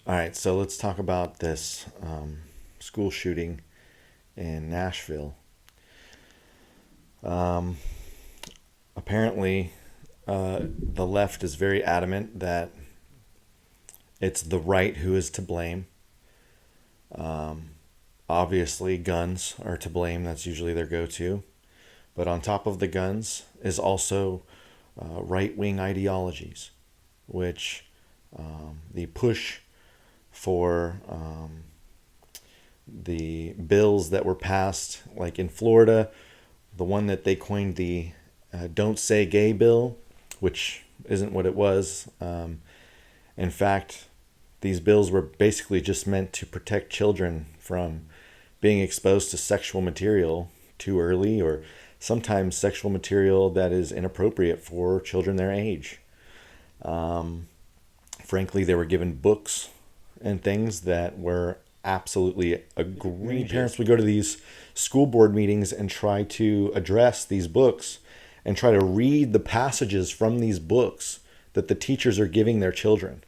All right, so let's talk about this school shooting in Nashville. Um, Apparently, the left is very adamant that it's the right who is to blame. Obviously, guns are to blame. That's usually their go-to. But on top of the guns is also right-wing ideologies, which the push for the bills that were passed, like in Florida, the one that they coined the Don't Say Gay bill, which isn't what it was. In fact, these bills were basically just meant to protect children from being exposed to sexual material too early, or sometimes sexual material that is inappropriate for children their age. Frankly, they were given books and things that were absolutely egregious. Parents would go to these school board meetings and try to address these books and try to read the passages from these books that the teachers are giving their children.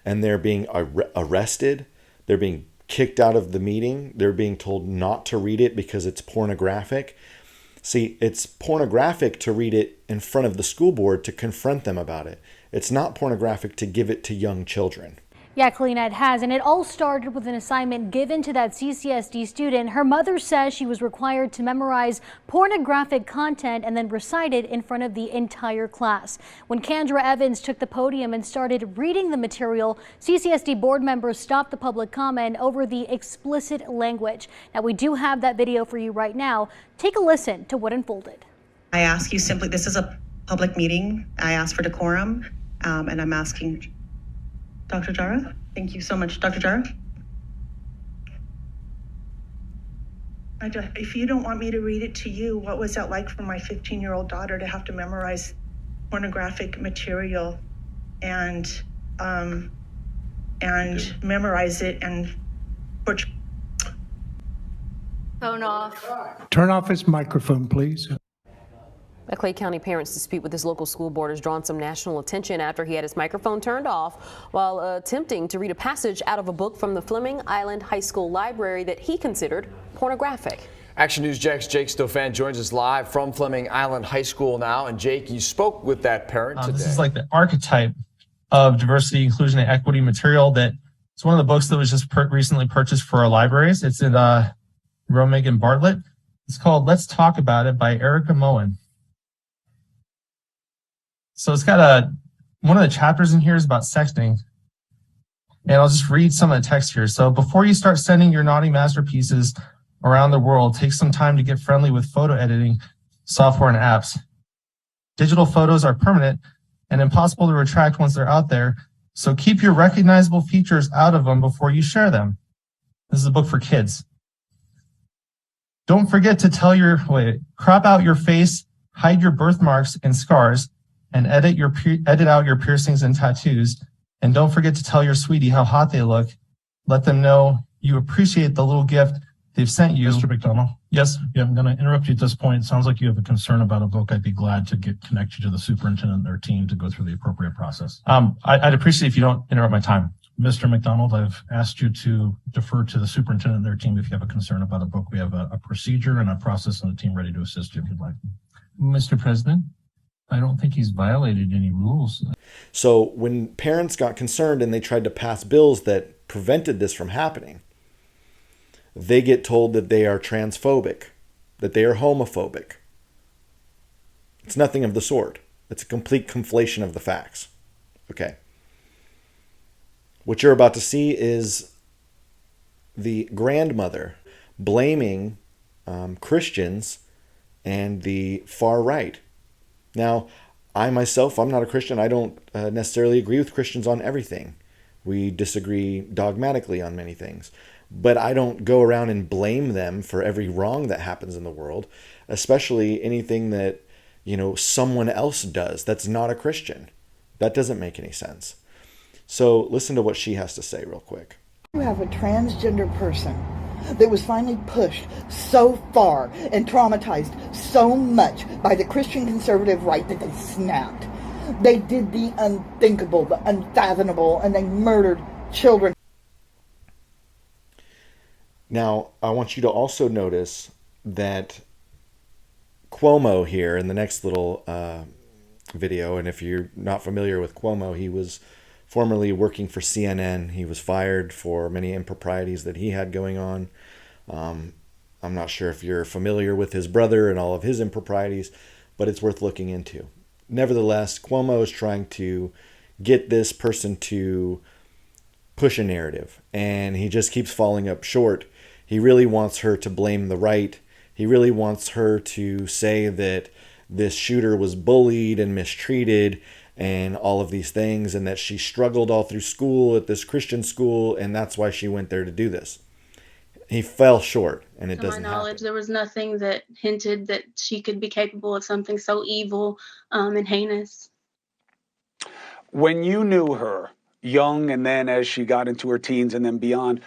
And they're being arrested. They're being kicked out of the meeting. They're being told not to read it because it's pornographic. See, it's pornographic to read it in front of the school board to confront them about it. It's not pornographic to give it to young children. Yeah, Colleen, it has. And it all started with an assignment given to that CCSD student. Her mother says she was required to memorize pornographic content and then recite it in front of the entire class. When Kendra Evans took the podium and started reading the material, CCSD board members stopped the public comment over the explicit language. Now, we do have that video for you right now. Take a listen to what unfolded. I ask you simply, this is a public meeting. I ask for decorum, and I'm asking Dr. Jara, thank you so much. Dr. Jara? If you don't want me to read it to you, what was that like for my 15-year-old daughter to have to memorize pornographic material and memorize it and phone off. Turn off his microphone, please. A Clay County parent's dispute with his local school board has drawn some national attention after he had his microphone turned off while attempting to read a passage out of a book from the Fleming Island High School library that he considered pornographic. Action News Jack's Jake Stofan joins us live from Fleming Island High School now. And Jake, you spoke with that parent today. This is like the archetype of diversity, inclusion, and equity material that it's one of the books that was just recently purchased for our libraries. It's in Romig and Bartlett. It's called Let's Talk About It by Erica Moen. So it's got one of the chapters in here is about sexting. And I'll just read some of the text here. So before you start sending your naughty masterpieces around the world, take some time to get friendly with photo editing software and apps. Digital photos are permanent and impossible to retract once they're out there. So keep your recognizable features out of them before you share them. This is a book for kids. Don't forget to crop out your face, hide your birthmarks and scars, and edit out your piercings and tattoos. And don't forget to tell your sweetie how hot they look. Let them know you appreciate the little gift they've sent you. Mr. McDonald? Yes? Yeah, I'm going to interrupt you at this point. It sounds like you have a concern about a book. I'd be glad to connect you to the superintendent and their team to go through the appropriate process. I'd appreciate if you don't interrupt my time. Mr. McDonald, I've asked you to defer to the superintendent and their team if you have a concern about a book. We have a procedure and a process and a team ready to assist you if you'd like. Mr. President, I don't think he's violated any rules. So when parents got concerned and they tried to pass bills that prevented this from happening, they get told that they are transphobic, that they are homophobic. It's nothing of the sort. It's a complete conflation of the facts. Okay. What you're about to see is the grandmother blaming Christians and the far right. Now, I myself, I'm not a Christian. I don't necessarily agree with Christians on everything. We disagree dogmatically on many things. But I don't go around and blame them for every wrong that happens in the world, especially anything that, someone else does that's not a Christian. That doesn't make any sense. So listen to what she has to say real quick. You have a transgender person that was finally pushed so far and traumatized so much by the Christian conservative right that they snapped. They did the unthinkable, the unfathomable, and they murdered children. Now, I want you to also notice that Cuomo here in the next little video, and if you're not familiar with Cuomo, he was formerly working for CNN. He was fired for many improprieties that he had going on. I'm not sure if you're familiar with his brother and all of his improprieties, but it's worth looking into. Nevertheless, Cuomo is trying to get this person to push a narrative, and he just keeps falling up short. He really wants her to blame the right. He really wants her to say that this shooter was bullied and mistreated and all of these things, and that she struggled all through school at this Christian school, and that's why she went there to do this. He fell short, and it doesn't happen. To my knowledge, there was nothing that hinted that she could be capable of something so evil and heinous. When you knew her, young and then as she got into her teens and then beyond,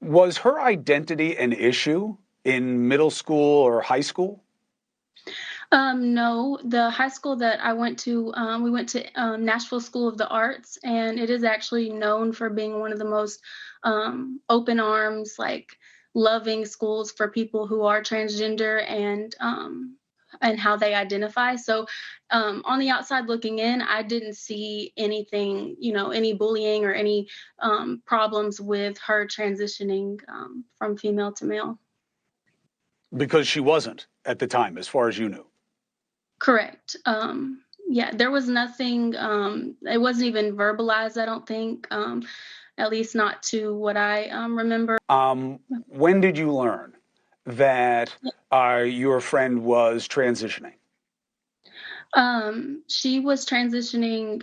was her identity an issue in middle school or high school? No, the high school that I went to, we went to Nashville School of the Arts, and it is actually known for being one of the most open arms, like loving schools for people who are transgender and how they identify. So on the outside looking in, I didn't see anything, any bullying or any problems with her transitioning from female to male. Because she wasn't at the time, as far as you knew. Correct. Yeah, there was nothing, it wasn't even verbalized, I don't think, at least not to what I remember. When did you learn that your friend was transitioning? She was transitioning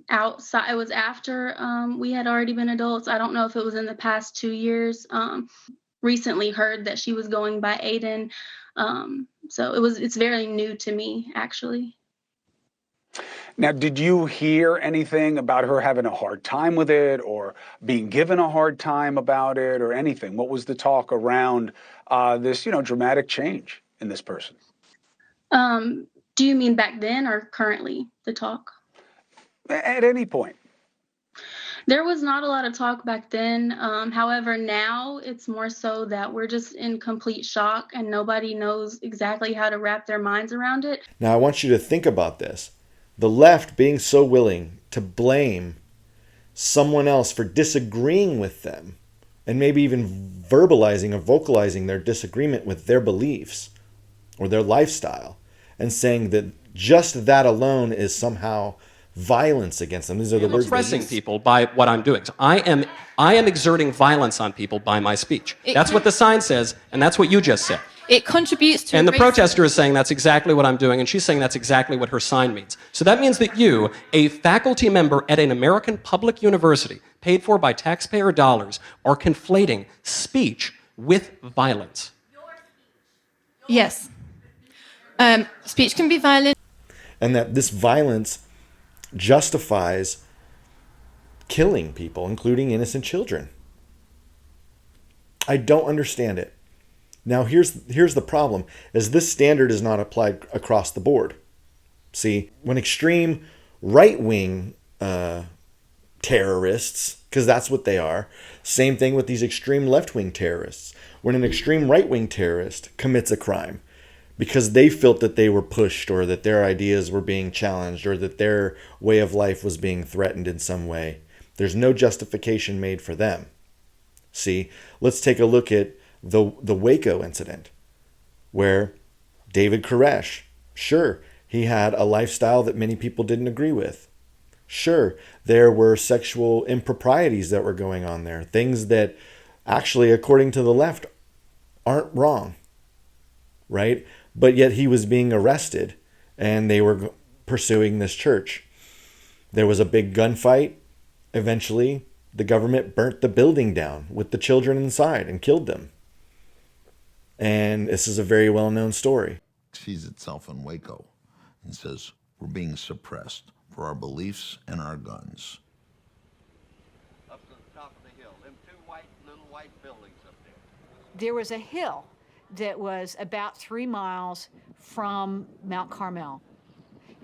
outside. It was after we had already been adults. I don't know if it was in the past 2 years. Recently heard that she was going by Aiden. So it's very new to me, actually. Now, did you hear anything about her having a hard time with it or being given a hard time about it or anything? What was the talk around this, dramatic change in this person? Do you mean back then or currently, the talk? At any point. There was not a lot of talk back then. However, now it's more so that we're just in complete shock and nobody knows exactly how to wrap their minds around it. Now, I want you to think about this. The left being so willing to blame someone else for disagreeing with them and maybe even verbalizing or vocalizing their disagreement with their beliefs or their lifestyle and saying that just that alone is somehow violence against them. These are the words. Oppressing people by what I'm doing. So I am exerting violence on people by my speech. That's what the sign says, and that's what you just said. It contributes to. And the protester is saying that's exactly what I'm doing, and she's saying that's exactly what her sign means. So that means that you, a faculty member at an American public university, paid for by taxpayer dollars, are conflating speech with violence. Yes. Speech can be violent. And that this violence justifies killing people, including innocent children. I don't understand it. Now, here's the problem, is this standard is not applied across the board. See, when extreme right-wing terrorists, because that's what they are, same thing with these extreme left-wing terrorists. When an extreme right-wing terrorist commits a crime because they felt that they were pushed or that their ideas were being challenged or that their way of life was being threatened in some way, there's no justification made for them. See, let's take a look at the Waco incident where David Koresh, sure, he had a lifestyle that many people didn't agree with. Sure, there were sexual improprieties that were going on there, things that actually, according to the left, aren't wrong, right? But yet he was being arrested and they were pursuing this church. There was a big gunfight. Eventually, the government burnt the building down with the children inside and killed them. And this is a very well-known story. Sees itself in Waco and says, we're being suppressed for our beliefs and our guns. Up to the top of the hill, them two little white buildings up there. There was a hill that was about 3 miles from Mount Carmel.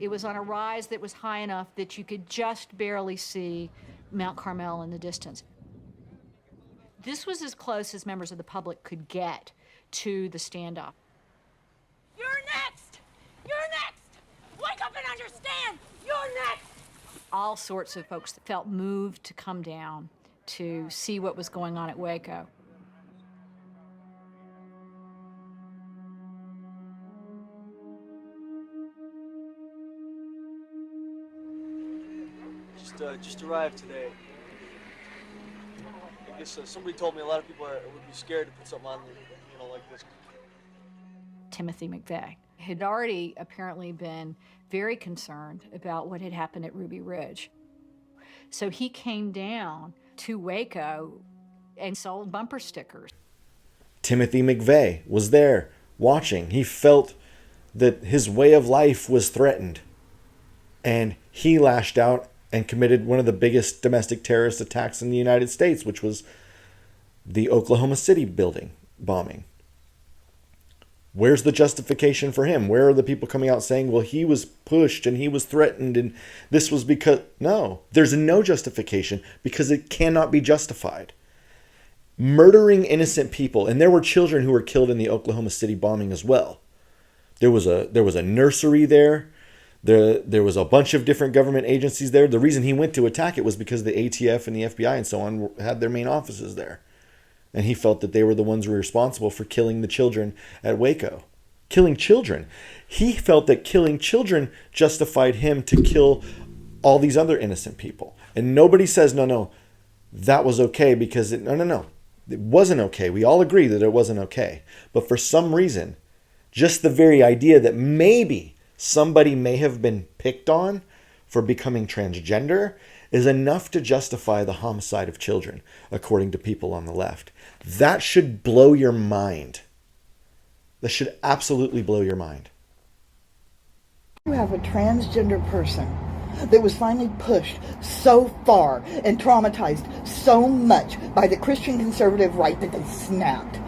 It was on a rise that was high enough that you could just barely see Mount Carmel in the distance. This was as close as members of the public could get to the standoff. You're next! You're next! Wake up and understand! You're next! All sorts of folks that felt moved to come down to see what was going on at Waco. Just arrived today. I guess somebody told me a lot of people would be scared to put something on, like this. Timothy McVeigh had already apparently been very concerned about what had happened at Ruby Ridge. So he came down to Waco and sold bumper stickers. Timothy McVeigh was there watching. He felt that his way of life was threatened. And he lashed out and committed one of the biggest domestic terrorist attacks in the United States, which was the Oklahoma City building bombing. Where's the justification for him? Where are the people coming out saying, well, he was pushed and he was threatened and this was because... No, there's no justification because it cannot be justified. Murdering innocent people, and there were children who were killed in the Oklahoma City bombing as well. There was a nursery there. There was a bunch of different government agencies there. The reason he went to attack it was because the ATF and the FBI and so on had their main offices there. And he felt that they were the ones who were responsible for killing the children at Waco. Killing children. He felt that killing children justified him to kill all these other innocent people. And nobody says, no, that was okay because no. It wasn't okay. We all agree that it wasn't okay. But for some reason, just the very idea that maybe somebody may have been picked on for becoming transgender is enough to justify the homicide of children, according to people on the left. That should blow your mind. That should absolutely blow your mind. You have a transgender person that was finally pushed so far and traumatized so much by the Christian conservative right that they snapped.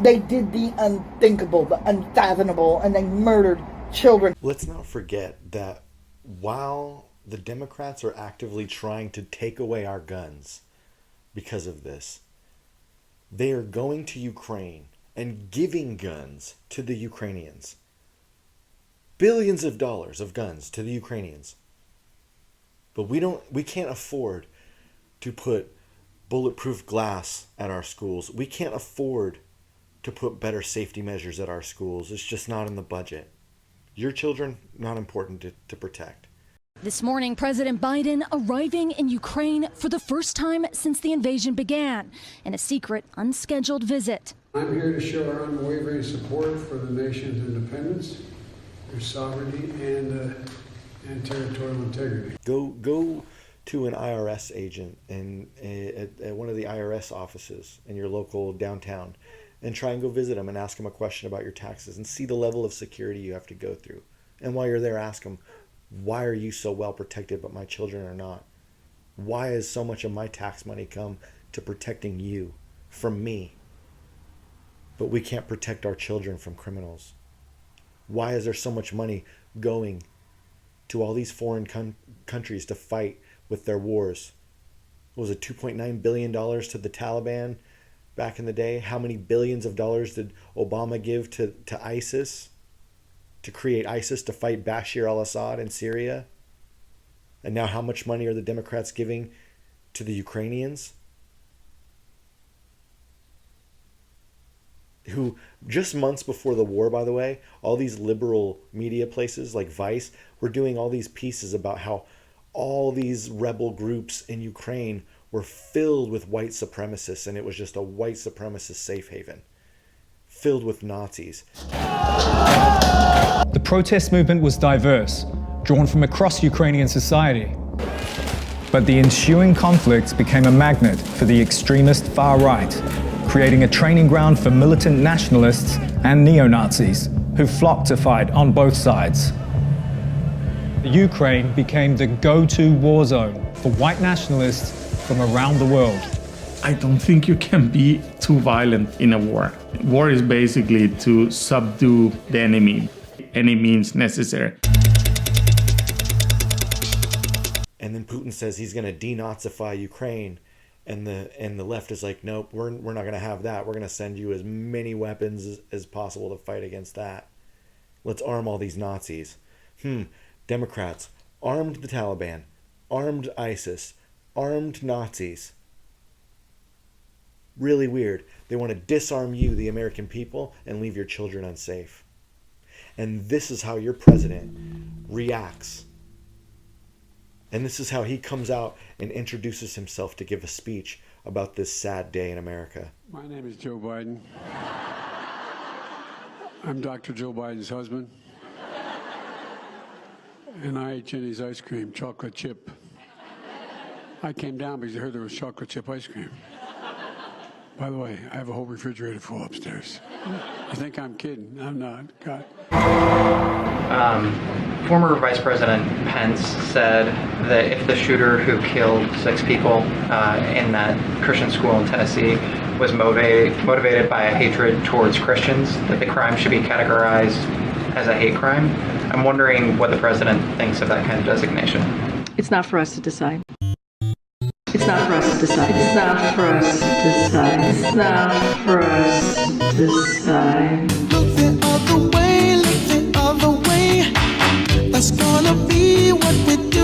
They did the unthinkable, the unfathomable, and they murdered children. Let's not forget that while the Democrats are actively trying to take away our guns because of this, they are going to Ukraine and giving guns to the Ukrainians. Billions of dollars of guns to the Ukrainians. But we can't afford to put bulletproof glass at our schools. We can't afford to put better safety measures at our schools. It's just not in the budget. Your children, not important to protect. This morning, President Biden arriving in Ukraine for the first time since the invasion began in a secret, unscheduled visit. I'm here to show our unwavering support for the nation's independence, their sovereignty, and territorial integrity. Go to an IRS agent at one of the IRS offices in your local downtown and try and go visit them and ask them a question about your taxes and see the level of security you have to go through. And while you're there, ask them, why are you so well protected but my children are not? Why has so much of my tax money come to protecting you from me, but we can't protect our children from criminals? Why is there so much money going to all these foreign countries to fight with their wars? What was it, $2.9 billion to the Taliban back in the day? How many billions of dollars did Obama give to ISIS, to create ISIS to fight Bashar al-Assad in Syria? And now how much money are the Democrats giving to the Ukrainians? Who just months before the war, by the way, all these liberal media places like Vice were doing all these pieces about how all these rebel groups in Ukraine were filled with white supremacists, and it was just a white supremacist safe haven, filled with Nazis. The protest movement was diverse, drawn from across Ukrainian society. But the ensuing conflict became a magnet for the extremist far right, creating a training ground for militant nationalists and neo-Nazis who flocked to fight on both sides. Ukraine became the go-to war zone for white nationalists from around the world. I don't think you can be too violent in a war. War is basically to subdue the enemy, any means necessary. And then Putin says he's going to denazify Ukraine. And the left is like, nope, we're not going to have that. We're going to send you as many weapons as possible to fight against that. Let's arm all these Nazis. Democrats armed the Taliban, armed ISIS, armed Nazis. Really weird. They want to disarm you, the American people, and leave your children unsafe. And this is how your president reacts. And this is how he comes out and introduces himself to give a speech about this sad day in America. My name is Joe Biden. I'm Dr. Joe Biden's husband. And I ate Jenny's ice cream, chocolate chip. I came down because I heard there was chocolate chip ice cream. By the way, I have a whole refrigerator full upstairs. You think I'm kidding? I'm not. God. Former Vice President Pence said that if the shooter who killed 6 people in that Christian school in Tennessee was motivated by a hatred towards Christians, that the crime should be categorized as a hate crime. I'm wondering what the president thinks of that kind of designation. It's not for us to decide. It's not for us to decide. It's not for us to decide. It's not for us to decide. Look the other way, look the other way. That's gonna be what we do.